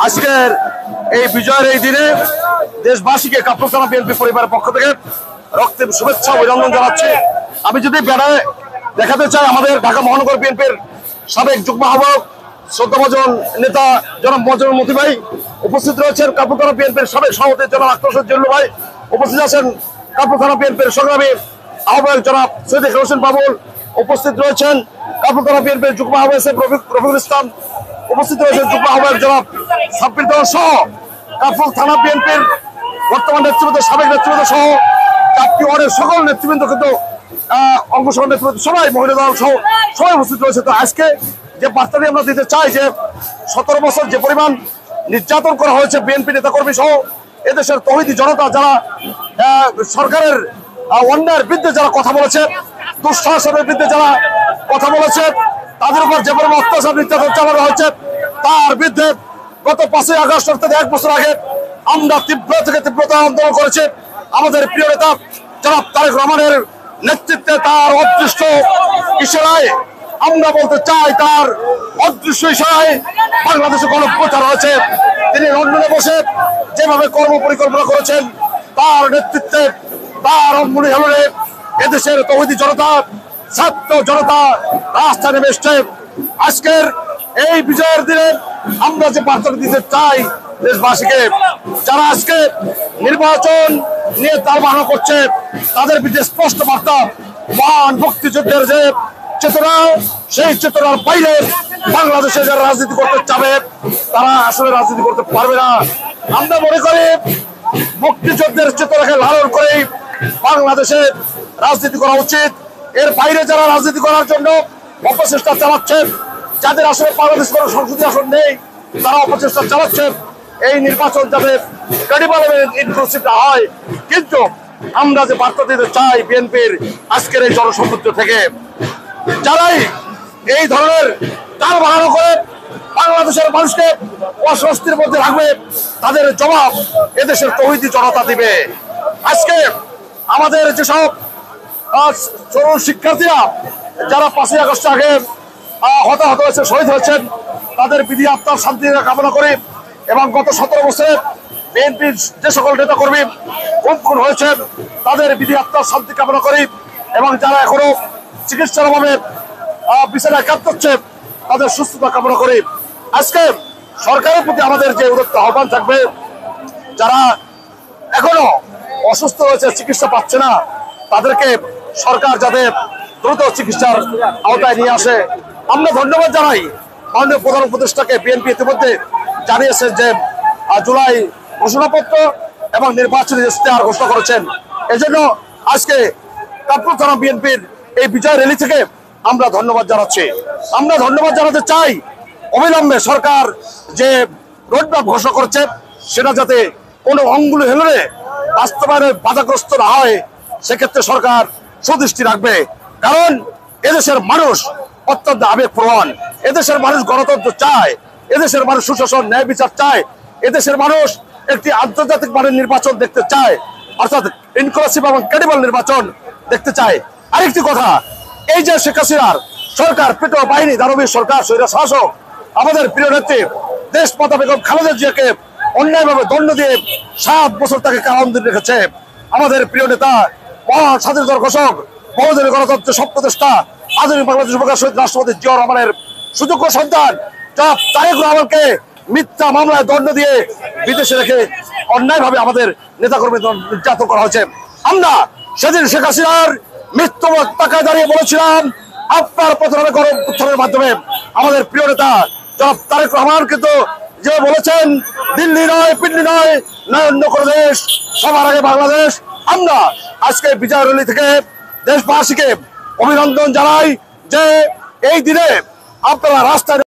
আজকের এই বিজয়ের এই দিনে দেশবাসীকে কাপ্তান থানা বিএনপি পরিবারের পক্ষ থেকে রক্তিম শুভেচ্ছা অভিনন্দন জানাচ্ছি। আমি যদি ব্যানারে দেখাতে চাই, আমাদের ঢাকা মহানগর বিএনপির সাবেক যুগ্ম আহ্বায়ক শ্রদ্ধাভাজন নেতা জনাব মজনুর মতি ভাই উপস্থিত রয়েছেন, কাপ্তান থানা বিএনপির সাবেক সভাপতি জনাব আক্তার হোসেন জিল্লু ভাই উপস্থিত আছেন, কাপ্তান থানা বিএনপির সংগ্রামী আহ্বায়ক জনাব সৈয়দ হোসেন বাবুল উপস্থিত রয়েছেন, কাপ্তান থানা বিএনপির যুগ্ম আহ্বায়ক রফিকুল ইসলাম উপস্থিত রয়েছেন, যুগ্ম আহ্বায়ক জনাব সাব্বির সহ কাপ্তান থানা বিএনপির বর্তমান নেতৃবৃন্দ, সাবেক নেতৃবৃন্দ সহ 4টি ওয়ার্ডের সকল নেতৃবৃন্দ কিন্তু অংশগ্রহণ নেতৃবৃন্দ সবাই, মহিলা দল সহ সবাই উপস্থিত রয়েছে। তো আজকে যে বার্তাটি আমরা দিতে চাই যে 17 বছর যে পরিমাণ নির্যাতন করা হয়েছে বিএনপি নেতাকর্মী সহ এদেশের তৌহিদি জনতা, যারা সরকারের অন্যায়ের বিরুদ্ধে যারা কথা বলেছে, দুঃশাসনের বিরুদ্ধে যারা কথা বলেছে, তাদের উপর যে পরিমাণ অত্যাচার নির্যাতন চালানো হয়েছে, তার বিরুদ্ধে গত 5ই আগস্ট অর্থাৎ 1 বছর আগে আমরা তীব্র থেকে তীব্রতা আন্দোলন করেছি। আমাদের প্রিয় নেতা জনাব তারেক রহমানের নেতৃত্বে তার অদৃষ্ট ইশারায়, আমরা বলতে চাই তার অদৃশ্য ইশারায় বাংলাদেশে গণপ্রচার হয়েছে। তিনি লন্ডনে বসে যেভাবে কর্ম পরিকল্পনা করেছেন, তার নেতৃত্বে, তার অঙ্গুলি হেলনে এদেশের তৌহিদি জনতা, ছাত্র জনতা রাস্তায় নেমে এসছে। আজকের এই বিজয়ের দিনে আমরা যে বার্তা দিতে চাই দেশবাসীকে, যারা আজকে নির্বাচন নিয়ে তালবাহানা করছে, তাদের বিরুদ্ধে স্পষ্ট বার্তা, মহান মুক্তিযুদ্ধের যে চেতনা, সেই চেতনার বাইরে বাংলাদেশে যারা রাজনীতি করতে চাবে তারা আসলে রাজনীতি করতে পারবে না। আমরা মনে করি মুক্তিযুদ্ধের চেতনাকে লালন করেই বাংলাদেশে রাজনীতি করা উচিত। এর বাইরে যারা রাজনীতি করার জন্য অপচেষ্টা চালাচ্ছেন, যাদের আসলে বাংলাদেশ কোনো সংসদীয় আসন নেই, তারা অপচেষ্টা চালাচ্ছেন এই নির্বাচন যাতে ক্রেডিবল এবং ইনক্লুসিভ না হয়। কিন্তু আমরা যে বার্তা দিতে চাই বিএনপির আজকের এই জনসমুদ্র থেকে, যারাই এই ধরনের টালবাহানা করে বাংলাদেশের মানুষকে অস্বস্তির মধ্যে রাখবে, তাদের জবাব এদেশের তৌহিদি জনতা দিবে। আজকে আমাদের যেসব তরুণ শিক্ষার্থীরা যারা 5ই আগস্ট আগে হতাহত হয়েছে, শহীদ হয়েছেন, তাদের বিধি আত্মার শান্তি কামনা করি। এবং গত 17 বছরে বিএনপির যে সকল নেতাকর্মী খুন হয়েছেন, তাদের বিধি আত্মার শান্তি কামনা করি। এবং যারা এখনো চিকিৎসার অভাবে বিছানায় কাতরাচ্ছে, তাদের সুস্থতা কামনা করি। আজকে সরকারের প্রতি আমাদের যে উদাত্ত আহ্বান থাকবে, যারা এখনো অসুস্থ হয়েছে, চিকিৎসা পাচ্ছে না, তাদেরকে সরকার যাতে দ্রুত চিকিৎসার আওতায় নিয়ে আসে। আমরা ধন্যবাদ জানাই মাননীয় প্রধান উপদেষ্টাকে। বিএনপি ইতিমধ্যে জানিয়েছেন যে জুলাই ঘোষণাপত্র এবং নির্বাচনী ইশতেহার ঘোষণা করেছেন। এজন্য আজকে কাপ্তান থানা বিএনপির এই বিজয় র্যালি থেকে আমরা ধন্যবাদ জানাচ্ছি। আমরা ধন্যবাদ জানাতে চাই অবিলম্বে সরকার যে রোডম্যাপ ঘোষণা করছে, সেটা যাতে কোনো অঙ্গুলি হেলনে বাস্তবায়নে বাধাগ্রস্ত না হয়, সেক্ষেত্রে সরকার সুদৃষ্টি রাখবে। কারণ এদেশের মানুষ অত্যন্ত আবেগপ্রবণ, এদেশের মানুষ গণতন্ত্র চায়, এদেশের মানুষ সুশাসন, ন্যায় বিচার চায়, এদেশের মানুষ একটি আন্তর্জাতিক মানের নির্বাচন দেখতে চায়, অর্থাৎ ইনক্লুসিভ এবং ক্রেডিবল নির্বাচন দেখতে চায়। আরেকটি কথা, এই যে শেখ হাসিনার সরকার, পেটো বাহিনী, দানবীর সরকার, স্বৈর শাসক, আমাদের প্রিয় নেত্রী দেশমাতা বেগম খালেদা জিয়াকে অন্যায়ভাবে দণ্ড দিয়ে 7 বছর তাকে কারাবন্দী রেখেছে। আমাদের প্রিয় নেতা, মহান স্বাধীনতার ঘোষক, বহুদিনের গণতন্ত্রের স্বপ্নদ্রষ্টা, আধুনিক বাংলাদেশ উপকার শহীদ রাষ্ট্রপতি জিয়া রহমানের সুযোগ্য সন্তান জনাব তারেক রহমানকে মিথ্যা মামলায় দণ্ড দিয়ে বিদেশে রেখে অন্যায়ভাবে আমাদের নেতাকর্মী নির্যাতন করা হয়েছে। আমরা সেদিন শেখ হাসিনার মৃত্যু টাকায় দাঁড়িয়ে বলেছিলাম, আপনার প্রথমে গণঅভ্যুত্থানের মাধ্যমে আমাদের প্রিয় নেতা জনাব তারেক রহমান কিন্তু যে বলেছেন, দিল্লি নয়, পিল্লি নয়, অন্য কোনো দেশ, সবার আগে বাংলাদেশ। আমরা আজকে বিজয় র্যালি থেকে দেশবাসীকে অভিনন্দন জানাই যে এই দিনে আপনারা রাস্তায়